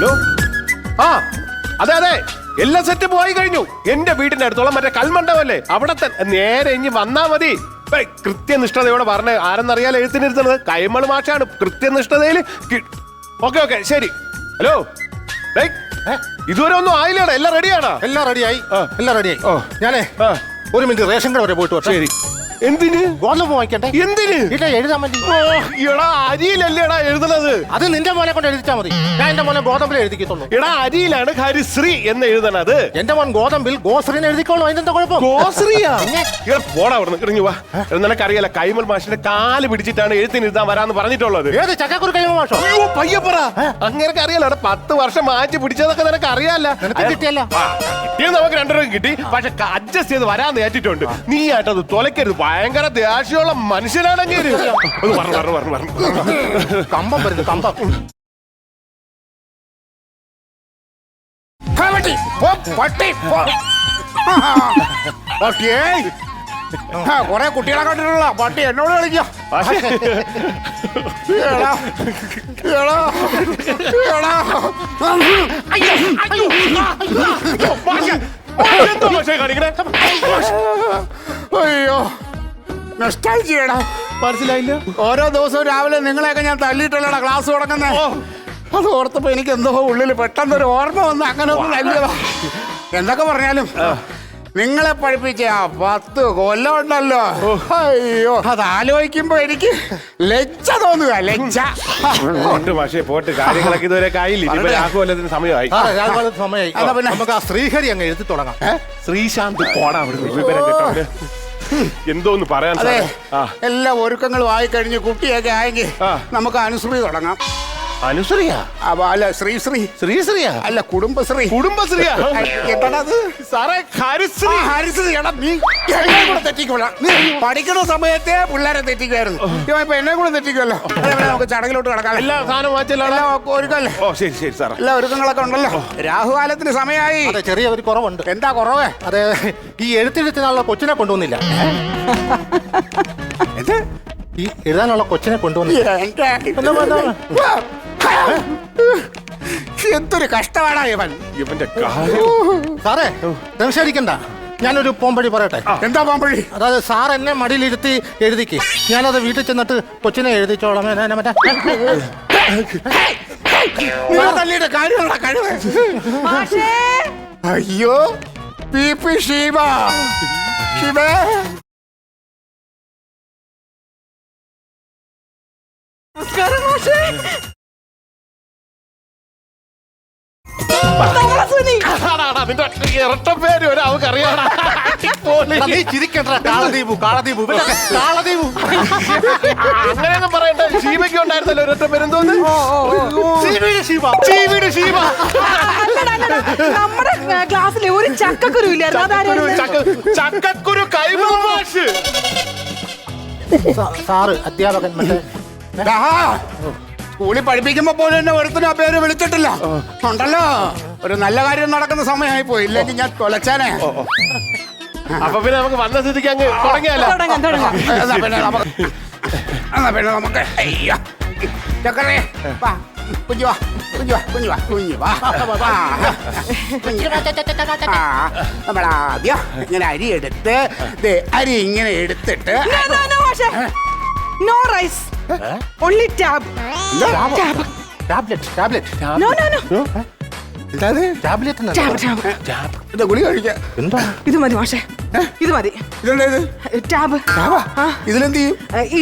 Hello ആ അതെ അതെ എല്ലാ സെറ്റ് പോയി കഴിഞ്ഞു. എന്റെ വീടിന്റെ അടുത്തോളം മറ്റേ കൽമണ്ഡപല്ലേ അവിടെ നേരെ ഇനി വന്നാ മതി. കൃത്യനിഷ്ഠതയോടെ പറഞ്ഞ ആരെന്നറിയാലോ എഴുത്തിനിരുത്തുന്നത് കൈമള് മാഷാണ്. കൃത്യനിഷ്ഠതയിൽ ഓക്കെ ഓക്കെ ശരി. ഹലോ ഇതുവരെ ഒന്നും ആയില്ലേടാ? എല്ലാം റെഡിയാണോ? എല്ലാം റെഡിയായി എല്ലാം റെഡിയായി. ഞാനേ ഒരു മിനിറ്റ് റേഷൻ കട വരെ പോയിട്ട് ശരി. എന്തിന്? ഗോതമ്പ് വാങ്ങിക്കട്ടെ. എന്തിന്? എഴുതാൻ വേണ്ടി. എടാ അരിയിലല്ലേടാ എഴുതുന്നത്? അത് നിന്റെ മോനെ കൊണ്ട് എഴുതിച്ചാ മതി. ഞാൻ എന്റെ മോനെ ഗോതമ്പിൽ എഴുതിക്കത്തുള്ളൂ. എടാ അരിയിലാണ് ഹരിശ്രീ എന്ന് എഴുതണത്. എന്റെ മോൻ ഗോതമ്പിൽ ഗോശ്രീന്ന് എഴുതിക്കോളൂ. അതിനെന്താ കുഴപ്പം? ഗോശ്രീയാ? പോടാ അവിടുന്ന് ഇറങ്ങി വാ. നിനക്കറിയാലോ കൈമൾ മാഷിന്റെ കാല് പിടിച്ചിട്ടാണ് എഴുത്തിന് എഴുതാൻ വരാന്ന് പറഞ്ഞിട്ടുള്ളത്. ഏത് ചക്കക്കുരു കൈമൾ മാഷോ? അയ്യോ പയ്യപ്പറ. അങ്ങനെ അറിയാലോ 10 വർഷം മാറ്റി പിടിച്ചതൊക്കെ നിനക്ക് അറിയാല്ല. കിട്ടിയല്ല കിട്ടിയത് നമുക്ക് 2 രൂപ കിട്ടി. പക്ഷെ അഡ്ജസ്റ്റ് ചെയ്ത് വരാന്ന് ഏറ്റിട്ടുണ്ട്. നീ ആയിട്ടത് തുലക്കരുത്. ഭയങ്കര ദേഷ്യമുള്ള മനുഷ്യനാണെങ്കിൽ കമ്പം വരുന്നു കമ്പം. കൊറേ കുട്ടികളെ കണ്ടിട്ടുള്ള പട്ടി എന്നോട് കളിക്കാം. അയ്യോ നൊസ്റ്റാൾജിയടാ. മനസ്സിലായില്ല? ഓരോ ദിവസവും രാവിലെ നിങ്ങളെയൊക്കെ ഞാൻ തല്ലിയിട്ടല്ലടാ ക്ലാസ് തുടങ്ങുന്നേ. അത് ഓർത്തപ്പോ എനിക്ക് എന്തോ ഉള്ളിൽ പെട്ടെന്നൊരു ഓർമ്മ വന്ന് അങ്ങനെ ഒന്ന് തല്ലിയതാ. എന്തൊക്കെ പറഞ്ഞാലും നിങ്ങളെ പഠിപ്പിച്ച 10 കൊല്ലം ഉണ്ടല്ലോ. അയ്യോ അത് ആലോചിക്കുമ്പോ എനിക്ക് ലജ്ജ തോന്നുക. ലജ്ജ. പക്ഷേ പോട്ട് കാര്യങ്ങളൊക്കെ ഇതുവരെ ആയില്ല. സമയമായി. പിന്നെ നമുക്ക് ആ ശ്രീഹരി അങ്ങ് എഴുതി തുടങ്ങാം. ശ്രീശാന്ത് പോടാ വിവരം കേട്ടോ. എന്തോന്ന് പറയാൻ. എല്ലാ ഒരുക്കങ്ങളും ആയി കഴിഞ്ഞ് കുട്ടിയൊക്കെ ആയെങ്കിൽ നമുക്ക് അനുശ്രീ തുടങ്ങാം. അനുശ്രീയാ? അല്ല ശ്രീശ്രീ. ശ്രീശ്രീയാ? അല്ല കുടുംബശ്രീ. കുടുംബശ്രീയാ? എന്താണത് സാറേ? ഹരിശ്രീ. ഹരിശ്രീ. എടാ നീ എന്നെ കൂടെ തെറ്റിക്കോളാം. നീ പഠിക്കുന്ന സമയത്തെ പിള്ളേരെ തെറ്റിക്കുമായിരുന്നു. ഇപ്പൊ എന്നെ കൂടെ തെറ്റിക്കുമല്ലോ. നമുക്ക് ചടങ്ങിലോട്ട് കിടക്കാം. എല്ലാ സാധനം വായിച്ചല്ലോ. ഒരുക്കല്ലേ? ഓ ശരി ശരി സാർ. എല്ലാ ഒരുക്കങ്ങളൊക്കെ ഉണ്ടല്ലോ. രാഹുകാലത്തിന് സമയമായി. ചെറിയ ഒരു കുറവുണ്ട്. എന്താ കുറവ്? അതെ ഈ എഴുത്തെഴുത്തിനുള്ള കൊച്ചിനെ കൊണ്ടുവന്നില്ല. ഈ എഴുതാനുള്ള കൊച്ചിനെ കൊണ്ടുവന്നില്ല. എന്തൊരു കഷ്ടമാണ് ഇവൻ. ഇവന്റെ സാറേ സംസാരിക്കണ്ട. ഞാനൊരു പോംവഴി പറയട്ടെ. എന്താ പോംവഴി? അതായത് സാർ എന്നെ മടിയിലിരുത്തി എഴുതിക്ക്. ഞാനത് വീട്ടിൽ ചെന്നിട്ട് കൊച്ചിനെ എഴുതിച്ചോളാം. അയ്യോ പി ശിവ. ശിവ ഇരട്ടപ്പേര് ഒരാൾക്കറിയാം. അങ്ങനെയൊന്നും പറയണ്ട. ശീവയ്ക്ക് ഉണ്ടായിരുന്നല്ലോ ഒരൊറ്റപ്പേര്. എന്തോന്ന്? നമ്മുടെ ക്ലാസ്സിലെ ഒരു ചക്കക്കുരു ഇല്ലായിരുന്നു. ചക്കക്കുരു കൈമൾ മാഷ്. സാറ് അധ്യാപകൻ മറ്റേ സ്കൂളിൽ പഠിപ്പിക്കുമ്പോ പോലും എന്നെ ഒരുത്തിനും ആ പേര് വിളിച്ചിട്ടില്ല. ഉണ്ടല്ലോ ഒരു നല്ല കാര്യം നടക്കുന്ന സമയമായി പോയി. ഇല്ലെങ്കിൽ ഞാൻ കൊലച്ചാനേ. അപ്പൊ പിന്നെ നമുക്ക് വന്ന സ്ഥിതിക്ക് അങ്ങ് തുടങ്ങിയാലോ? പിന്നെ നമുക്ക് ചക്കറേ വാ കുഞ്ഞു വാ കുഞ്ഞു വാ കുഞ്ഞു വാ കുഞ്ഞു വാ. നമ്മളാദ്യം ഇങ്ങനെ അരി എടുത്ത് അരി ഇങ്ങനെ എടുത്തിട്ട് No rice. Only tab. ഗുളി കഴിക്കാം. ഇത് മതി മാഷേ. ഇത് മതി. ടാബ്. ഇതിലെന്ത് ചെയ്യും?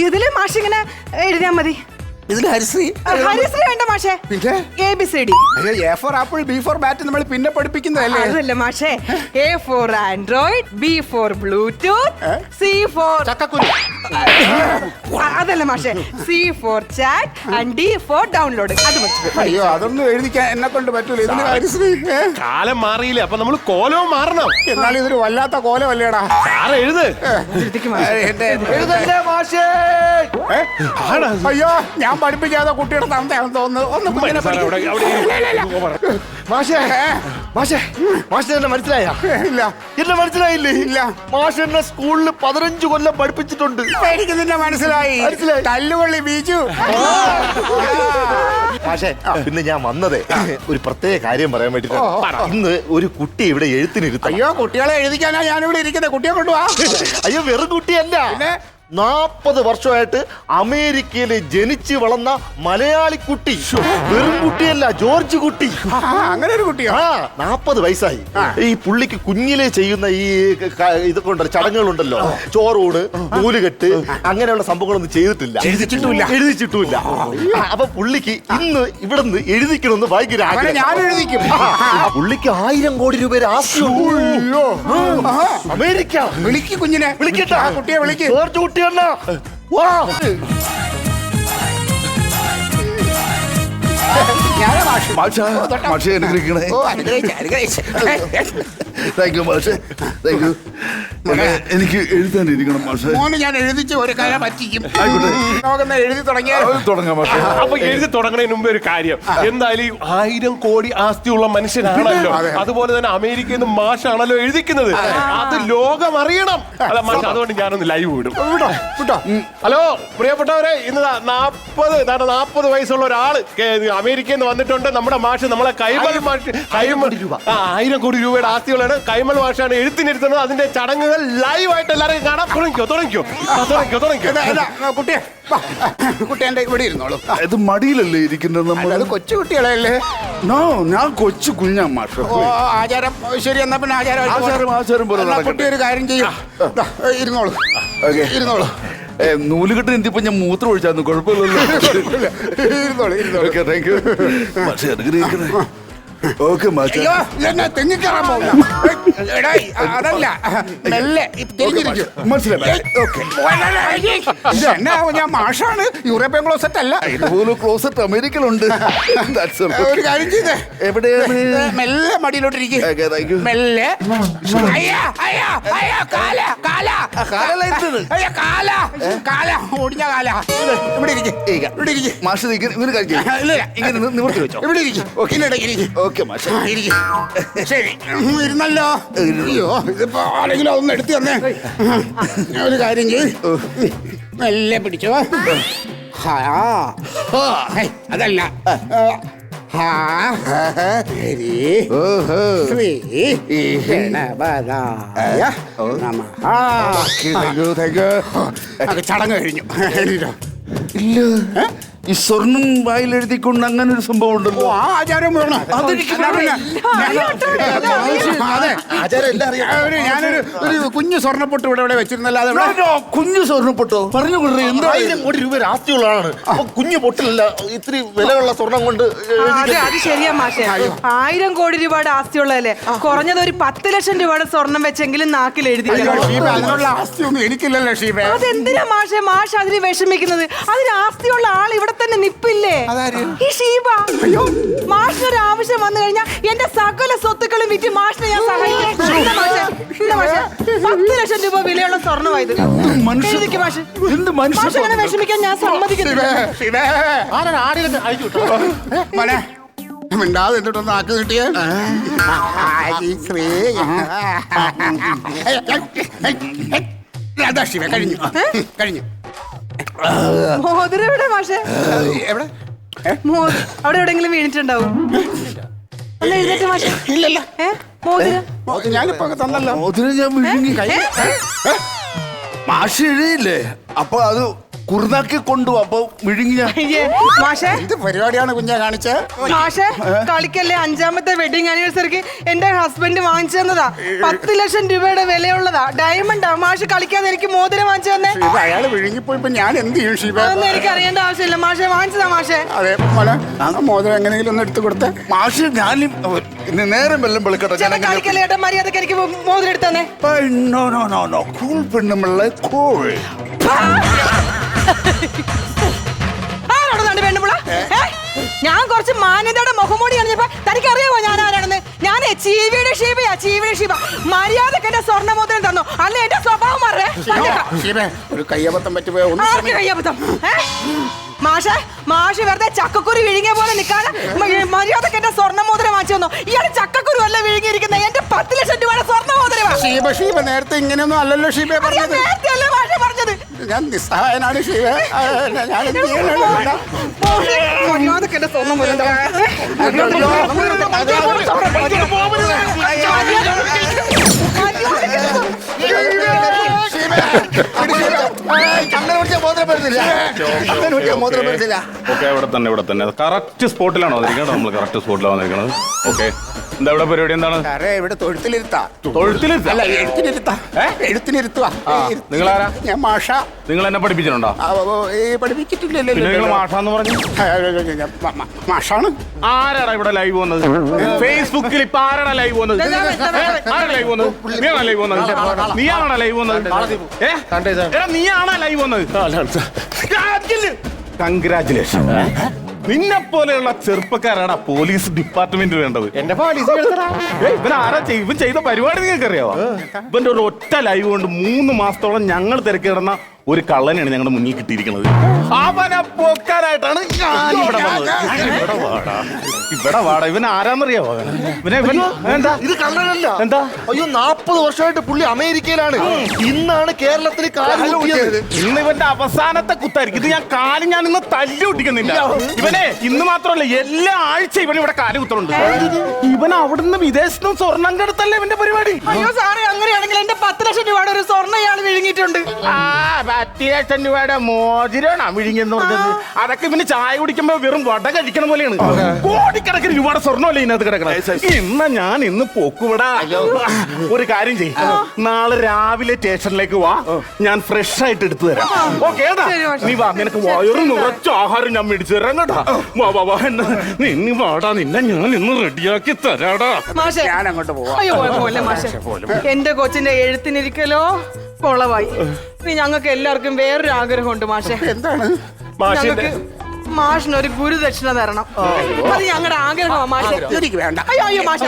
ഇതില് മാഷ് ഇങ്ങനെ എഴുതിയാ മതി. ഇതിൽ ഹരിശ്രീ. ഹരിശ്രീ വേണ്ട മാഷേ. പിന്നെ ABCD. A for apple, B for bat നമ്മൾ പിന്നെ പഠിപ്പിക്കുന്നതല്ലേ? അതല്ല മാഷേ. A for Android, B for Bluetooth, C for ചക്കക്കുരു. അതല്ല മാഷേ. C for chat and D for download. അത് മതി. അയ്യോ അതൊന്നും എഴുതിക്കാൻ എന്നെ കൊണ്ട് പറ്റൂല. ഇതിന് ഹരിശ്രീ. കാലം മാറിയില്ലേ? അപ്പൊ നമ്മൾ കോലവും മാറണം. എന്നാലും ഇതൊരു വല്ലാത്ത കോലമല്ലേടാ. സാറ് എഴുത്. എഴുതല്ലേ മാഷേ. അയ്യോ ഞാൻ പഠിപ്പിക്കാതെ കുട്ടിയുടെ തന്തയാണെന്ന് തോന്നുന്നു. ഒന്ന് മാഷേ മാഷേ എന്നെ മനസ്സിലായ? ഇല്ല. എന്നെ മനസ്സിലായില്ലേ? ഇല്ല. മാഷ് എന്നെ സ്കൂളിൽ 15 കൊല്ലം പഠിപ്പിച്ചിട്ടുണ്ട്. എനിക്ക് നിന്നെ മനസ്സിലായി. തല്ലുകൊള്ളി ബീച്ചു. മാഷേ പിന്നെ ഞാൻ വന്നതേ ഒരു പ്രത്യേക കാര്യം പറയാൻ വേണ്ടിട്ടാണ്. ഇന്ന് ഒരു കുട്ടി ഇവിടെ എഴുത്തിനിരുത്ത. അയ്യോ, കുട്ടികളെ എഴുതിക്കാനാ ഞാനിവിടെ ഇരിക്കുന്നത്. കുട്ടിയെ കൊണ്ടുപോവാ. അയ്യോ വെറും കുട്ടിയല്ല, 40 വർഷമായിട്ട് അമേരിക്കയിൽ ജനിച്ച് വളർന്ന മലയാളി കുട്ടി. വെറും കുട്ടിയല്ല, ജോർജ് കുട്ടി. അങ്ങനെ ഒരു കുട്ടിയോ? 40 വയസ്സായി. ഈ പുള്ളിക്ക് കുഞ്ഞിലെ ചെയ്യുന്ന ഈ ഇതൊക്കെ ഉണ്ടല്ലോ, ചടങ്ങുകളുണ്ടല്ലോ, ചോറൂണ്, നൂലുകെട്ട്, അങ്ങനെയുള്ള സംഭവങ്ങളൊന്നും എഴുതിച്ചിട്ടുമില്ല. അപ്പൊ പുള്ളിക്ക് ഇന്ന് ഇവിടുന്ന് എഴുതിക്കണമെന്ന് ഭയങ്കര ഞാൻ എഴുതിക്കും. പുള്ളിക്ക് 1000 കോടി രൂപ ആസ്തിയുണ്ട്. അമേരിക്ക. വിളിക്ക് കുഞ്ഞിനെ. വിളിക്കട്ടെ? കുട്ടിയെ വിളിക്ക്. ജോർജ് കുട്ടിയല്ല. വാ. മാഷെ അനുഗ്രഹിക്കണേ. താങ്ക് യു മാഷെ, താങ്ക് യു. എനിക്ക് എഴുതാനിരിക്കണം മാഷെ. മോന് ഞാൻ എഴുതിച്ച് ഒരു കല പറ്റിക്കും. ആയിക്കോട്ടെ. നമുക്കെന്നാ എഴുതി തുടങ്ങിയാൽ തുടങ്ങാം മാഷെ. അപ്പൊ എഴുതി തുടങ്ങണതിന് മുമ്പ് ഒരു കാര്യം, എന്തായാലും 1000 കോടി ആസ്തിയുള്ള മനുഷ്യനാണല്ലോ, അതുപോലെ തന്നെ അമേരിക്കയിൽ നിന്ന് മാഷാണല്ലോ എഴുതിക്കുന്നത്. അത് ലോകം അറിയണം. അല്ല മാഷ്, അതുകൊണ്ട് ഞാനൊന്ന് ലൈവ് വിടും. ഹലോ പ്രിയപ്പെട്ടവരെ, ഇന്ന് 40 വയസ്സുള്ള ഒരാള് അമേരിക്കയിൽ നിന്ന് വന്നിട്ടുണ്ട്. നമ്മുടെ മാഷ്, നമ്മളെ കൈമൾ മാഷ്, 1000 കോടി രൂപയുടെ ആസ്തികളാണ്. കൈമൾ മാഷാണ് എഴുത്തിനിരുത്തുന്നത്. അതിന്റെ ചടങ്ങുകൾ ലൈവായിട്ട് എല്ലാവരും കാണാം. തുടങ്ങിക്കോ. കുട്ടിയെ കുട്ടി എന്റെ ഇവിടെ ഇരുന്നോളൂ. ഇത് മടിയിലല്ലേ ഇരിക്കുന്നത് നമ്മൾ? അത് കൊച്ചു കുട്ടികളല്ലേ? ഞാൻ കൊച്ചു കുഞ്ഞാ മാഷെ. ആചാരം ശരി. എന്നാ പിന്നെ ആചാരം പോലെ എന്നാ കുട്ടി ഒരു കാര്യം ചെയ്യും. ഇരുന്നോളൂ. ഇരുന്നോളൂ. നൂലുകെട്ട് എന്തിപ്പോ ഞാൻ മൂത്രം ഒഴിച്ചായിരുന്നു, കുഴപ്പമില്ലല്ലോ. ഇരുന്നോളൂ. ഓക്കെ, താങ്ക് യു മാഷെ, അനുഗ്രഹിക്കണേ. ഓക്കെ മാഷെ. അയ്യോ, ഇതെന്നെ തെങ്ങിക്കയറാൻ പോകുന്നു. അതല്ല, മെല്ലെ തിരിഞ്ഞിരിക്കും. മനസ്സിലായി. ഇതെന്നാ, ഞാൻ മാഷാണ്, യൂറോപ്യൻ ക്ലോസറ്റ് അല്ല. ഇതുപോലെ ക്ലോസറ്റ് അമേരിക്കയിലുണ്ട്. ഒരു കാര്യം ചെയ്തേ, എവിടെയാണ്? മെല്ലെ മടിയിലോട്ടിരിക്കും. Okay, thank you. മെല്ലെ. ഓടിഞ്ഞ കാല. ഇവിടെ ഇരിക്കും. മാഷ് ഇങ്ങനെ കഴിക്കും. ഇങ്ങനെ നിവർത്തി വെച്ചോ. ഇവിടെ ഇരിക്കും. ഓക്കെ മാഷെ. ശരി, ഇരുന്നല്ലോ. അയ്യോ, ഇതിപ്പോ ആരെങ്കിലും അതൊന്ന് എടുത്തു തന്നെ. ഒരു കാര്യം ചെയ്യ്, മെല്ലെ പിടിച്ചോ. അതല്ല, ചടങ്ങ് കഴിഞ്ഞു. ഇല്ല, ഈ സ്വർണം വായിൽ എഴുതിക്കൊണ്ട് അങ്ങനെ ഒരു സംഭവം ഉണ്ടല്ലോ. ആ ആചാരം വേണം. ഞാനൊരു കുഞ്ഞു സ്വർണ്ണപ്പൊട്ട് ഇവിടെ വെച്ചിരുന്നല്ലാതെ കുഞ്ഞു സ്വർണ്ണപ്പൊട്ടോ? പറഞ്ഞു കൊടുത്തേ. 1000 കോടി രൂപ ആസ്തിയുള്ളതാണ്. കുഞ്ഞു പൊട്ടിലല്ല, ഇത്തിരി വിലയുള്ള സ്വർണം കൊണ്ട്. അത് ശരിയാ മാഷേ. 1000 കോടി രൂപയുടെ ആസ്തിയുള്ളതല്ലേ, കുറഞ്ഞത് ഒരു 10 ലക്ഷം രൂപയുടെ സ്വർണം വെച്ചെങ്കിലും നാക്കിൽ എഴുതി. അതിനുള്ള ആസ്തിയൊന്നും എനിക്കില്ലല്ലോ ഷീബ. അതെന്തിനാ മാഷേ മാഷ് അതിന് വിഷമിക്കുന്നത്? അതിന് ആസ്തിയുള്ള ആൾ ഇവിടെ തന്നെ നിപ്പില്ലേ? ഈ ഷീബ. മാഷിനൊരു ആവശ്യം വന്നു കഴിഞ്ഞാൽ എന്റെ സകല സ്വത്തുക്കളും വിറ്റ് മാഷിനെ ഞാൻ സഹായിക്കും. 10 ലക്ഷം രൂപ വിലയുള്ള സ്വർണ്ണമായത്. മാഷ് അങ്ങനെ വിഷമിക്കാൻ ഞാൻ സമ്മതിക്കുന്നില്ല. മിണ്ടാതെ എന്നിട്ടൊന്ന് ആക്കി കിട്ടിയേ. അതാ ശിവ, കഴിഞ്ഞു. മോതിരം എവിടെ മാഷേ? എവിടെ? അവിടെ എവിടെങ്കിലും വീണിട്ടുണ്ടാവും. അല്ല, എഴുന്നേറ്റ് മാഷേ. ഇല്ലല്ല. മോതിരം ഞാനിപ്പോ തന്നല്ലോ. ഞാൻ വിഴുങ്ങി. മാഷ് എഴുതിയില്ലേ, അപ്പൊ അത് കുറുനാക്കി കൊണ്ടുപോകും. അപ്പൊ വിഴുങ്ങി. മാഷേ, എന്ത് പരിപാടിയാണ് കുഞ്ഞാ കാണിച്ചത്? മാഷേ, കളിക്കല്ലേ. 5ാമത്തെ വെഡിങ് ആനിവേഴ്സറിക്ക് എന്റെ ഹസ്ബൻഡ് വാങ്ങിച്ചു തന്നതാ. 10 ലക്ഷം രൂപയുടെ വിലയുള്ളതാ. ഡയമണ്ടാ. മാഷ് കളിക്കാതെ എനിക്ക് മോതിരം വാങ്ങിച്ചു തന്നെ. അയാള് വിഴുങ്ങിപ്പോയിപ്പോ ഞാൻ എന്ത് ചെയ്യും ഷീബ? അതൊന്നും എനിക്ക് അറിയേണ്ട ആവശ്യമില്ല. മാഷേ വാങ്ങിച്ചതാ. മാഷേ, അതെ മോനെ, മോതിരം എങ്ങനെയെങ്കിലും ഒന്ന് എടുത്തു കൊടുത്തേ. മാഷ് ഞാൻ നേരം വെല്ലം വെളുക്കട്ടെ. കളിക്കല്ലേ ഏട്ടാ, മര്യാദക്ക് എനിക്ക് മോതിരം എടുത്തു തന്നെ. Cool പെണ്ണുമ്പിള്ള cool. പെണ്ണുപിള്ള, ഞാൻ കുറച്ച് മാന്യതയുടെ മുഖംമൂടി അണിഞ്ഞപ്പോ തനിക്ക് അറിയാമോ ഞാൻ ആരാണെന്ന്? ഞാൻ ചീവിയുടെ ഷീബയാ. ചീവിയുടെ ഷീബ. മര്യാദക്ക് എന്റെ സ്വർണ്ണമോതിരം തന്നു, അല്ല എന്റെ സ്വഭാവം മാറേ. ഒരു കയ്യബദ്ധം പറ്റിപ്പോയ കയ്യബദ്ധം. മാഷ് വെറുതെ ചക്കക്കുരു വിഴുങ്ങിയ പോലെ നിൽക്കാതെ മര്യാദക്ക് എന്റെ സ്വർണ്ണമോതിരം വാങ്ങിച്ചു തന്നു. ഇയാള് ചക്കക്കുരു അല്ല ഷീബ നേരത്തെ ഇങ്ങനെയൊന്നും അല്ലല്ലോ ഷീബ അത് ഞാൻ പറഞ്ഞത്. നേരത്തെയല്ലേ മാഷെ പറഞ്ഞത്. ഞാൻ നിസ്സഹായനാണ് ഷീബ. ഞാൻ എന്ത് ചെയ്യണം? മാഷെ, മര്യാദയ്ക്ക് എന്റെ സ്വർണ്ണം പോലെ എന്താ? ഓക്കെ, ഇവിടെ തന്നെ കറക്റ്റ് സ്പോട്ടിലാണോ വന്നിരിക്കുന്നത്? നമ്മൾ കറക്റ്റ് സ്പോട്ടിലാണ് വന്നിരിക്കുന്നത്. ഓക്കെ, എന്താ ഇവിടെ പരിപാടി? എന്താണ് സാറേ, ഇവിടെ തൊഴുത്തിലിരുത്താ. തൊഴുത്തിലിരുത്താ? അല്ല, എഴുത്തിനിരുത്താ. എഴുത്തിനിരുത്തുവാ. നിങ്ങളാരാ? ഞാൻ മാഷ. നിങ്ങൾ എന്നെ പഠിപ്പിച്ചിട്ടുണ്ടോ? പഠിപ്പിച്ചിട്ടില്ലല്ലോ. പിന്നെ നിങ്ങൾ മാഷാന്ന് പറഞ്ഞു. മാഷാണ്. ആരാടാ ഇവിടെ ലൈവ് വന്നത്? ഫേസ്ബുക്കിൽ ഇപ്പൊ ആരാടാ ലൈവ് വന്നത്? ആരാ ലൈവ് വന്നത്? നീയാണോ ലൈവ് വന്നത്? നീയാണോ ലൈവ് വന്നത്? നീയാണോ ലൈവ് വന്നത്? കൺഗ്രാറ്റുലേഷൻ. നിന്നെ പോലെയുള്ള ചെറുപ്പക്കാരാണ് പോലീസ് ഡിപ്പാർട്ട്മെന്റ് വേണ്ടത്. എന്റെ പോലീസ് ഇവൻ ചെയ്ത പരിപാടി നിങ്ങൾക്ക് അറിയാവോ? ഇവന്റെ ഒരു ഒറ്റ ലൈവ് കൊണ്ട് 3 മാസത്തോളം ഞങ്ങൾ തിരക്കി കിടന്ന ഒരു കള്ളനെയാണ് ഞങ്ങളുടെ മുന്നിൽ കിട്ടിയിരിക്കുന്നത്. അവനെ പോക്കാനായിട്ടാണ് ഞാൻ ഇവിടെ വന്നത്. ഇവിടെ വാടാ. ഇവൻ ആരാന്നറിയാവോ? ഇവൻ എന്താ? ഇത് കള്ളനല്ല. എന്താ? അയ്യോ, 40 വർഷമായിട്ട് പുള്ളി അമേരിക്കയിലാണ്. ഇന്നാണ് കേരളത്തിൽ കാല് കുത്തിയത്. ഇന്ന് ഇവന്റെ അവസാനത്തെ കുത്തായിരിക്കും. ഇത് ഞാൻ ഇന്ന് തല്ലി ഒട്ടിക്കുന്നില്ല. ഇവനെ ഇന്ന് മാത്രമല്ല എല്ലാ ആഴ്ച ഇവൻ ഇവിടെ കാല് കുത്തുന്നുണ്ട്. ഇവൻ അവിടുന്ന് വിദേശത്തും സ്വർണ്ണം കെടുത്തല്ലേ ഇവന്റെ പരിപാടി. അയ്യോ സാറേ, അങ്ങനെയാണെങ്കിൽ എന്റെ 10 ലക്ഷം രൂപയുടെ ഒരു സ്വർണ്ണം ഇയാൾ വിഴുങ്ങിയിട്ടുണ്ട്. 10 ലക്ഷം രൂപയുടെ മോതിരമാണ് വിഴുങ്ങിയെന്ന് പറഞ്ഞത്. അതൊക്കെ ഇവന് ചായ കുടിക്കുമ്പോ വെറും വട കഴിക്കണ പോലെയാണ്. കോടിക്കണക്കിന് രൂപയുടെ സ്വർണ്ണമല്ലേ ഇതിനകത്ത് കിടക്കണം. ഇന്ന് പോക്കുവിടാ. ഒരു കാര്യം ചെയ്യും, നാളെ രാവിലെ സ്റ്റേഷനിലേക്ക് വാ. ഞാൻ ഫ്രഷ് ആയിട്ട് എടുത്തു തരാം. ഓക്കെ? നീ വാ, നിനക്ക് വയറ് നിറച്ച ആഹാരം ഞാൻ മേടിച്ചു തരാം കേട്ടാ. വാ നീ വാടാ, നിന്നെ ഞാൻ ഇന്ന് റെഡിയാക്കി തരാടാ. മാഷെ, ഞാൻ അങ്ങോട്ട് പോവാം. അയ്യോ പോലെ മാഷെ, എന്റെ കൊച്ചിന്റെ എഴുത്തിനിരിക്കലോ കൊളവായി. ഇനി ഞങ്ങൾക്ക് എല്ലാവർക്കും വേറൊരു ആഗ്രഹമുണ്ട് മാഷെ. എന്താണ്? ഞങ്ങൾക്ക് മാഷിനൊരു ഗുരുദക്ഷിണ തരണം. അത് ഞങ്ങളുടെ ആഗ്രഹമാണ് മാഷെ. എനിക്ക് വേണ്ട. അയ്യോ മാഷെ,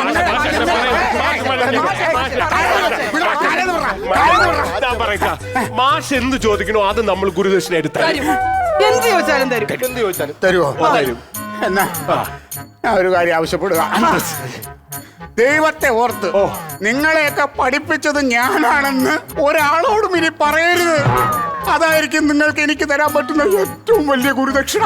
മാഷ് എന്ത് ചോദിക്കണോ അത് നമ്മൾ ഗുരുദക്ഷിണയായിട്ട് തരും. എന്ത് ചോദിച്ചാലും തരും. എന്ത് ചോദിച്ചാലും തരുമോ? തരും. എന്നാ ഞാൻ ഒരു കാര്യം ആവശ്യപ്പെടുക. ദൈവത്തെ ഓർത്ത് നിങ്ങളെയൊക്കെ പഠിപ്പിച്ചത് ഞാനാണെന്ന് ഒരാളോടും ഇനി പറയരുത്. അതായിരിക്കും നിങ്ങൾക്ക് എനിക്ക് തരാൻ പറ്റുന്ന ഏറ്റവും വലിയ ഗുരുദക്ഷിണ.